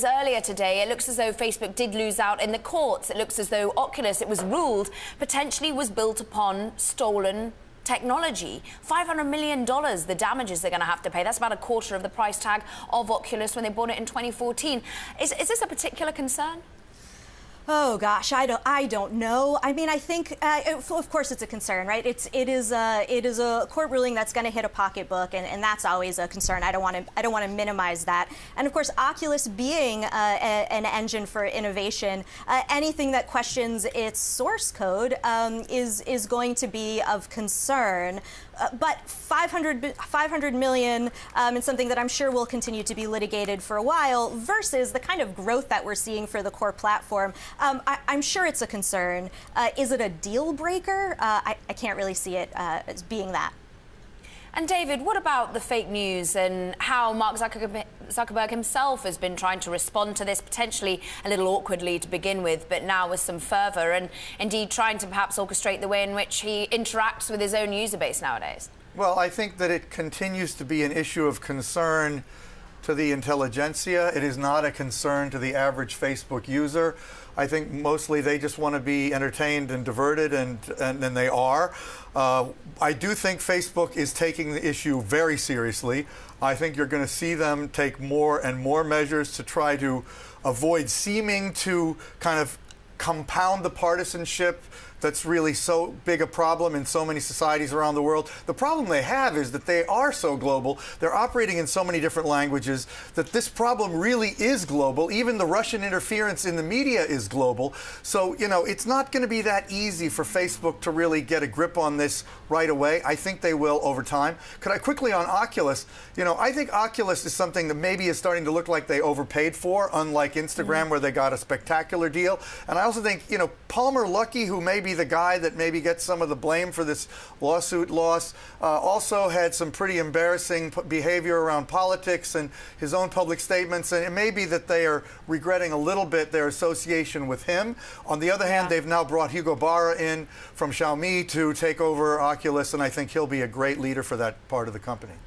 Earlier today, it looks as though Facebook did lose out in the courts. It looks as though Oculus, it was ruled, potentially was built upon stolen technology. $500 million, the damages they're going to have to pay. That's about a quarter of the price tag of Oculus when they bought it in 2014. Is this a particular concern? Oh gosh, I don't know. I mean, I think, of course, it's a concern, right? It is a court ruling that's going to hit a pocketbook, and that's always a concern. I don't want to minimize that. And of course, Oculus being an engine for innovation, anything that questions its source code is going to be of concern. But 500 million is something that I'm sure will continue to be litigated for a while, versus the kind of growth that we're seeing for the core platform. I'm sure it's a concern. Is it a deal breaker? I can't really see it as being that. And David, what about the fake news and how Mark Zuckerberg himself has been trying to respond to this, potentially a little awkwardly to begin with, but now with some fervour, and indeed trying to perhaps orchestrate the way in which he interacts with his own user base nowadays? Well, I think that it continues to be an issue of concern to the intelligentsia. It is not a concern to the average Facebook user. I think mostly they just want to be entertained and diverted, and they are. I do think Facebook is taking the issue very seriously. I think you're going to see them take more and more measures to try to avoid seeming to kind of compound the partisanship that's really so big a problem in so many societies around the world. The problem they have is that they are so global, they're operating in so many different languages, that this problem really is global. Even the Russian interference in the media is global. So, you know, it's not going to be that easy for Facebook to really get a grip on this right away. I think they will over time. Could I quickly on Oculus, you know, I think Oculus is something that maybe is starting to look like they overpaid for, unlike Instagram, where they got a spectacular deal. And I also think, you know, Palmer Luckey, who may be the guy that maybe gets some of the blame for this lawsuit loss, also had some pretty embarrassing behavior around politics and his own public statements, and it may be that they are regretting a little bit their association with him. On the other hand, they've now brought Hugo Barra in from Xiaomi to take over Oculus, and I think he'll be a great leader for that part of the company.